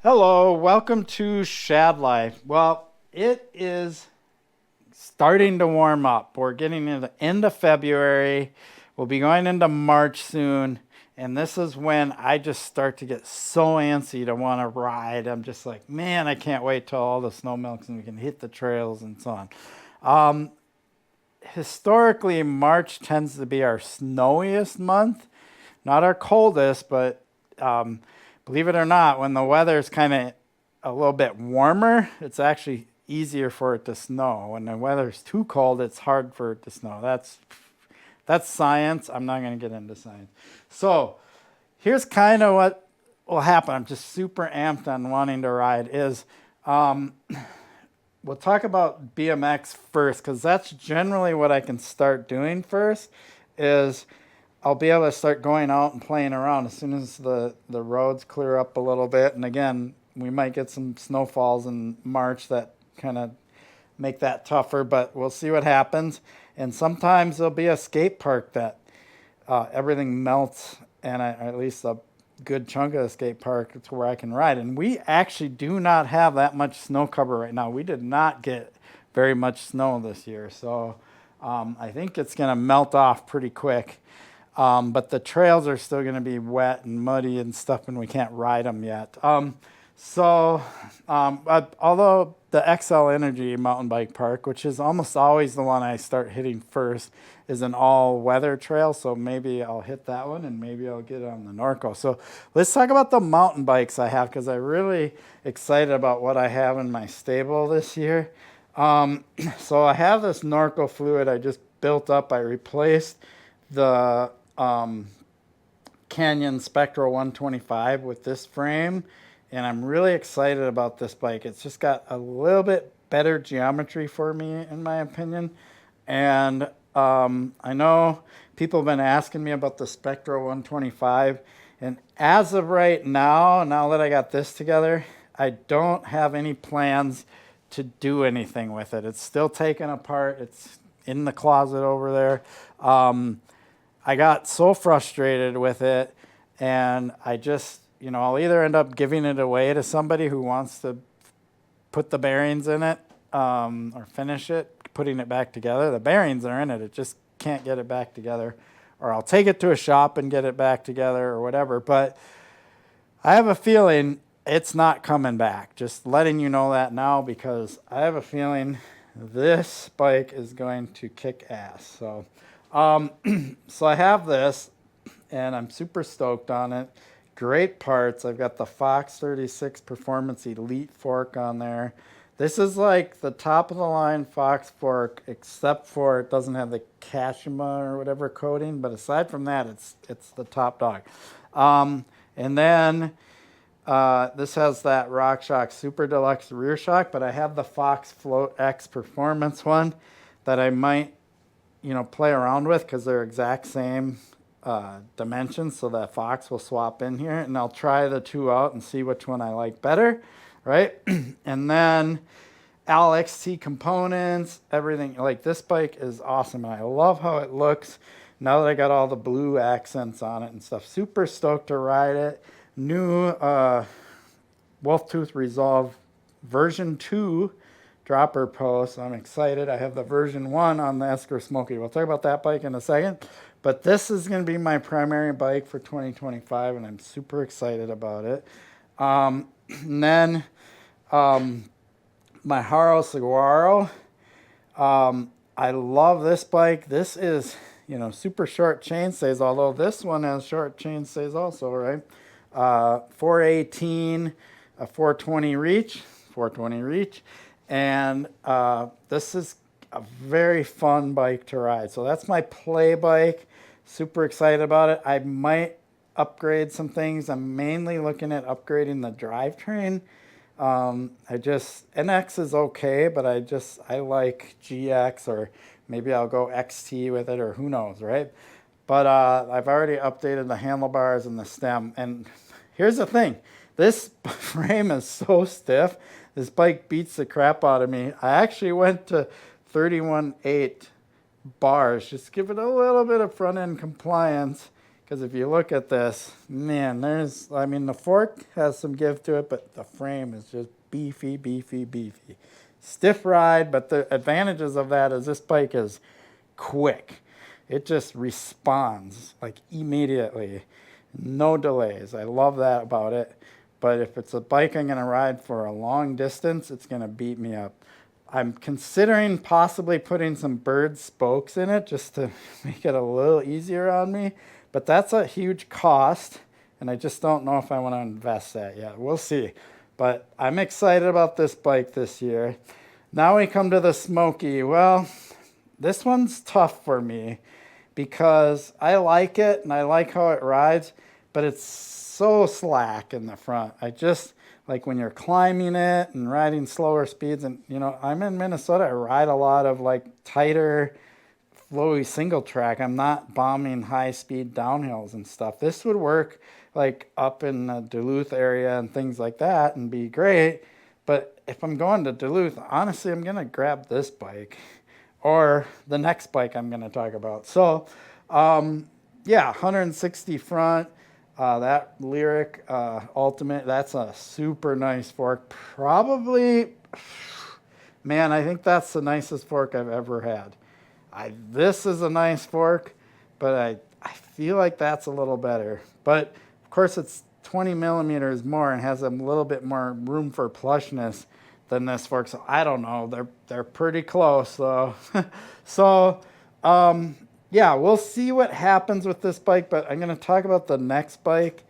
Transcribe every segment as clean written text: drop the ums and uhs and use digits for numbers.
Hello, welcome to Shad Life. Well, it is starting to warm up. We're getting into the end of February. We'll be going into March soon. And this is when I just start to get so antsy to want to ride. I'm just like, man, I can't wait till all the snow melts and we can hit the trails and so on. Historically, March tends to be our snowiest month. Not our coldest, but believe it or not, when the weather's kind of a little bit warmer, it's actually easier for it to snow. When the weather's too cold, it's hard for it to snow. That's science. I'm not going to get into science. So here's kind of what will happen. I'm just super amped on wanting to ride. We'll talk about BMX first because that's generally what I can start doing first. I'll be able to start going out and playing around as soon as the roads clear up a little bit. And again, we might get some snowfalls in March that kind of make that tougher, but we'll see what happens. And sometimes there'll be a skate park that everything melts, and at least a good chunk of the skate park to where I can ride. And we actually do not have that much snow cover right now. We did not get very much snow this year, so I think it's going to melt off pretty quick. But the trails are still going to be wet and muddy and stuff, and we can't ride them yet. Although the XL Energy mountain bike park, which is almost always the one I start hitting first, is an all-weather trail, so maybe I'll hit that one, and maybe I'll get on the Norco. So let's talk about the mountain bikes I have, because I'm really excited about what I have in my stable this year. So I have this Norco fluid I just built up. I replaced the Canyon Spectral 125 with this frame, and I'm really excited about this bike. It's just got a little bit better geometry for me, in my opinion. And I know people have been asking me about the Spectral 125, and as of right now that I got this together, I don't have any plans to do anything with it. It's still taken apart. It's in the closet over there. I got so frustrated with it, and I just, I'll either end up giving it away to somebody who wants to put the bearings in it or finish it, putting it back together. The bearings are in it. It just can't get it back together. Or I'll take it to a shop and get it back together or whatever. But I have a feeling it's not coming back. Just letting you know that now, because I have a feeling this bike is going to kick ass. So I have this, and I'm super stoked on it. Great parts. I've got the Fox 36 Performance Elite fork on there. This is like the top of the line Fox fork, except for it doesn't have the Kashima or whatever coating. But aside from that, it's the top dog. And then this has that RockShox Super Deluxe rear shock, but I have the Fox Float X Performance one that I might play around with, because they're exact same dimensions, so that Fox will swap in here, and I'll try the two out and see which one I like better, right? And then LXT components, everything. Like, this bike is awesome, and I love how it looks now that I got all the blue accents on it and stuff. Super stoked to ride it. New Wolftooth Resolve version 2 dropper post. I'm excited. I have the version 1 on the Esker Smokey. We'll talk about that bike in a second. But this is going to be my primary bike for 2025, and I'm super excited about it. And then my Haro Saguaro. I love this bike. This is, super short chainstays, although this one has short chainstays also, right? 418, a 420 reach. And this is a very fun bike to ride. So that's my play bike. Super excited about it. I might upgrade some things. I'm mainly looking at upgrading the drivetrain. NX is okay, but I like GX, or maybe I'll go XT with it, or who knows, right? But I've already updated the handlebars and the stem. And here's the thing. This frame is so stiff. This bike beats the crap out of me. I actually went to 31.8 bars. Just give it a little bit of front end compliance. Because if you look at this, man, I mean, the fork has some give to it, but the frame is just beefy, beefy, beefy. Stiff ride, but the advantages of that is this bike is quick. It just responds like immediately. No delays. I love that about it. But if it's a bike I'm going to ride for a long distance, it's going to beat me up. I'm considering possibly putting some bird spokes in it just to make it a little easier on me. But that's a huge cost, and I just don't know if I want to invest that yet. We'll see. But I'm excited about this bike this year. Now we come to the Smokey. Well, this one's tough for me because I like it and I like how it rides, but it's so slack in the front. I just, like when you're climbing it and riding slower speeds, and you know, I'm in Minnesota, I ride a lot of like tighter, flowy single track. I'm not bombing high speed downhills and stuff. This would work like up in the Duluth area and things like that and be great. But if I'm going to Duluth, honestly, I'm going to grab this bike or the next bike I'm going to talk about. So, yeah, 160 front, that Lyric Ultimate, that's a super nice fork. Probably, man, I think that's the nicest fork I've ever had. This is a nice fork, but I feel like that's a little better. But of course it's 20 millimeters more and has a little bit more room for plushness than this fork. So I don't know. They're pretty close though. So yeah, we'll see what happens with this bike. But I'm going to talk about the next bike,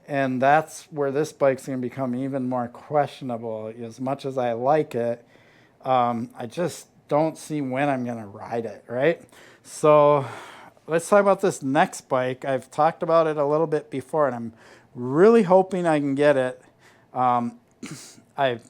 and that's where this bike's going to become even more questionable. As much as I like it, I just don't see when I'm going to ride it, right? So let's talk about this next bike. I've talked about it a little bit before, and I'm really hoping I can get it. I've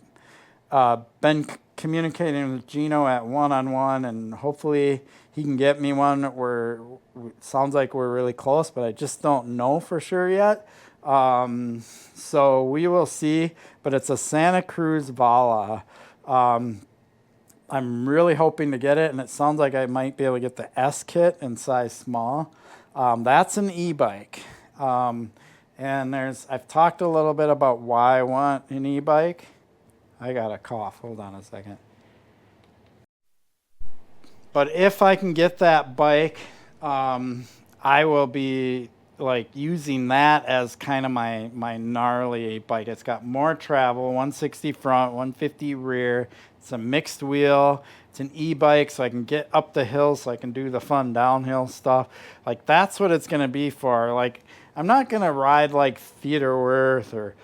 been communicating with Gino at one-on-one, and hopefully he can get me one. Sounds like we're really close, but I just don't know for sure yet. So we will see, but it's a Santa Cruz Vala. I'm really hoping to get it, and it sounds like I might be able to get the S kit in size small. That's an e-bike. And I've talked a little bit about why I want an e-bike. I got a cough, hold on a second. But if I can get that bike, I will be like using that as kind of my gnarly bike. It's got more travel, 160 front, 150 rear. It's a mixed wheel. It's an e-bike, so I can get up the hill, so I can do the fun downhill stuff. Like, that's what it's going to be for. Like, I'm not going to ride like Theaterworth or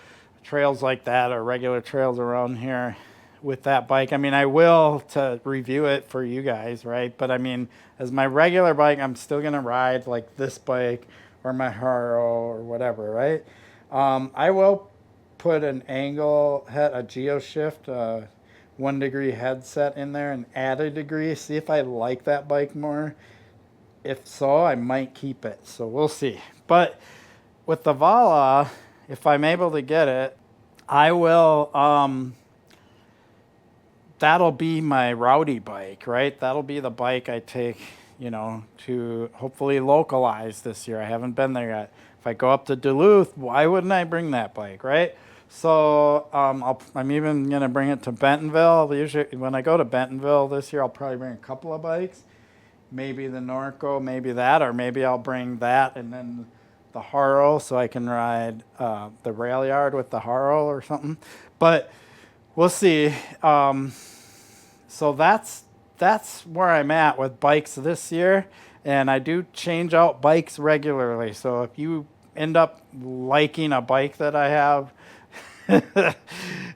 trails like that or regular trails around here with that bike. I mean, I will to review it for you guys, right? But I mean, as my regular bike, I'm still going to ride like this bike or my Haro or whatever, right? I will put an angle head, a GeoShift, 1 degree headset in there and add a degree, see if I like that bike more. If so, I might keep it. So we'll see. But with the Vala, if I'm able to get it, I will, that'll be my rowdy bike, right? That'll be the bike I take, you know, to hopefully localize this year. I haven't been there yet. If I go up to Duluth, why wouldn't I bring that bike, right? So I'm even going to bring it to Bentonville. Usually when I go to Bentonville this year, I'll probably bring a couple of bikes. Maybe the Norco, maybe that, or maybe I'll bring that and then the Haro so I can ride the rail yard with the Haro or something. But we'll see. So that's where I'm at with bikes this year. And I do change out bikes regularly. So if you end up liking a bike that I have,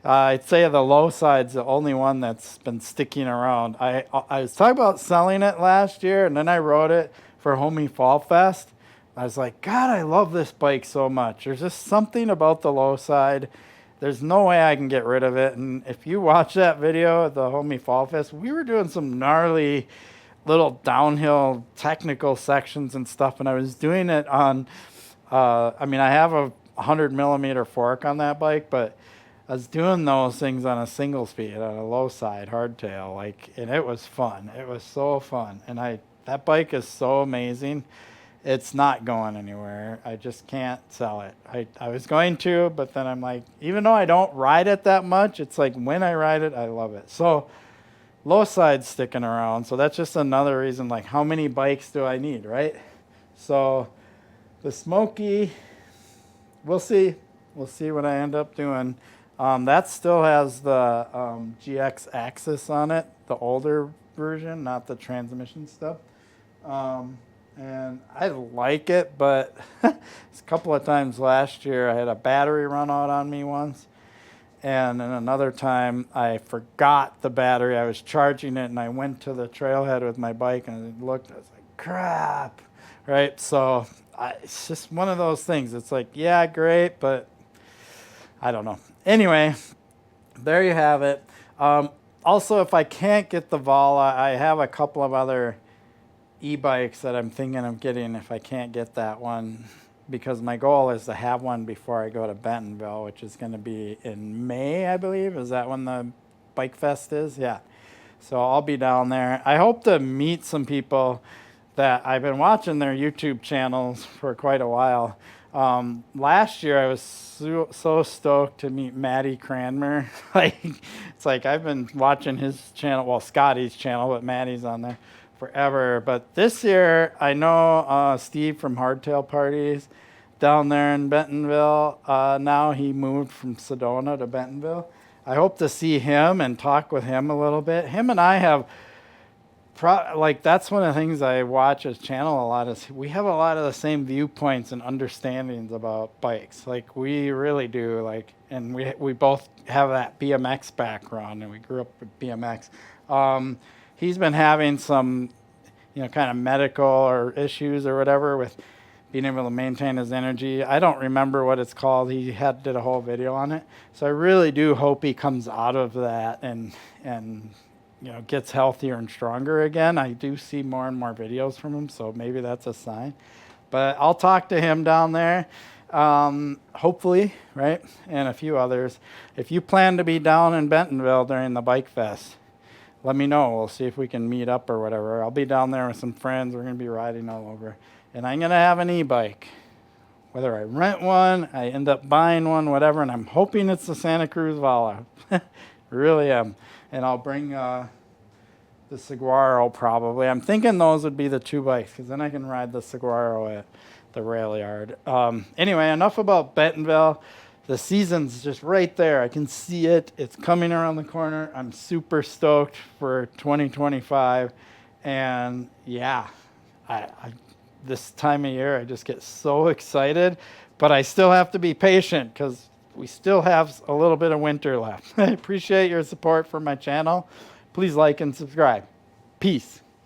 I'd say the low side's the only one that's been sticking around. I was talking about selling it last year, and then I rode it for Homie Fall Fest. I was like, God, I love this bike so much. There's just something about the low side. There's no way I can get rid of it. And if you watch that video at the Homie Fall Fest, we were doing some gnarly little downhill technical sections and stuff, and I was doing it on, I have a 100 millimeter fork on that bike, but I was doing those things on a single speed on a low side hardtail, and it was fun. It was so fun, and that bike is so amazing. it's not going anywhere. I just can't sell it. I was going to, but then I'm like, even though I don't ride it that much, it's like when I ride it, I love it. So low side's sticking around. So that's just another reason, like, how many bikes do I need, right? So the Smokey, we'll see. We'll see what I end up doing. That still has the GX axis on it, the older version, not the transmission stuff. And I like it, but a couple of times last year I had a battery run out on me once. And then another time I forgot the battery. I was charging it and I went to the trailhead with my bike and I looked, I was like, crap, right? So it's just one of those things. It's like, yeah, great, but I don't know. Anyway, there you have it. Also, if I can't get the Vala, I have a couple of other e-bikes that I'm thinking of getting if I can't get that one, because my goal is to have one before I go to Bentonville, which is going to be in May, I believe. Is that when the Bike Fest is? Yeah. So I'll be down there. I hope to meet some people that I've been watching their YouTube channels for quite a while. Last year I was so stoked to meet Matty Cranmer. It's like I've been watching his channel, well, Scotty's channel, but Matty's on there forever. But this year I know Steve from Hardtail Parties down there in Bentonville. Now he moved from Sedona to Bentonville. I hope to see him and talk with him a little bit. Him and I have that's one of the things I watch his channel a lot, is we have a lot of the same viewpoints and understandings about bikes. Like, we really do. Like, and we both have that BMX background, and we grew up with BMX. He's been having some, kind of medical or issues or whatever with being able to maintain his energy. I don't remember what it's called. He did a whole video on it. So I really do hope he comes out of that and gets healthier and stronger again. I do see more and more videos from him, so maybe that's a sign. But I'll talk to him down there, hopefully, right? And a few others. If you plan to be down in Bentonville during the Bike Fest, let me know. We'll see if we can meet up or whatever. I'll be down there with some friends. We're going to be riding all over. And I'm going to have an e-bike. Whether I rent one, I end up buying one, whatever, and I'm hoping it's the Santa Cruz Vala. Really am. And I'll bring the Saguaro probably. I'm thinking those would be the two bikes, because then I can ride the Saguaro at the rail yard. Anyway, enough about Bentonville. The season's just right there. I can see it. It's coming around the corner. I'm super stoked for 2025. And yeah, this time of year, I just get so excited. But I still have to be patient, because we still have a little bit of winter left. I appreciate your support for my channel. Please like and subscribe. Peace.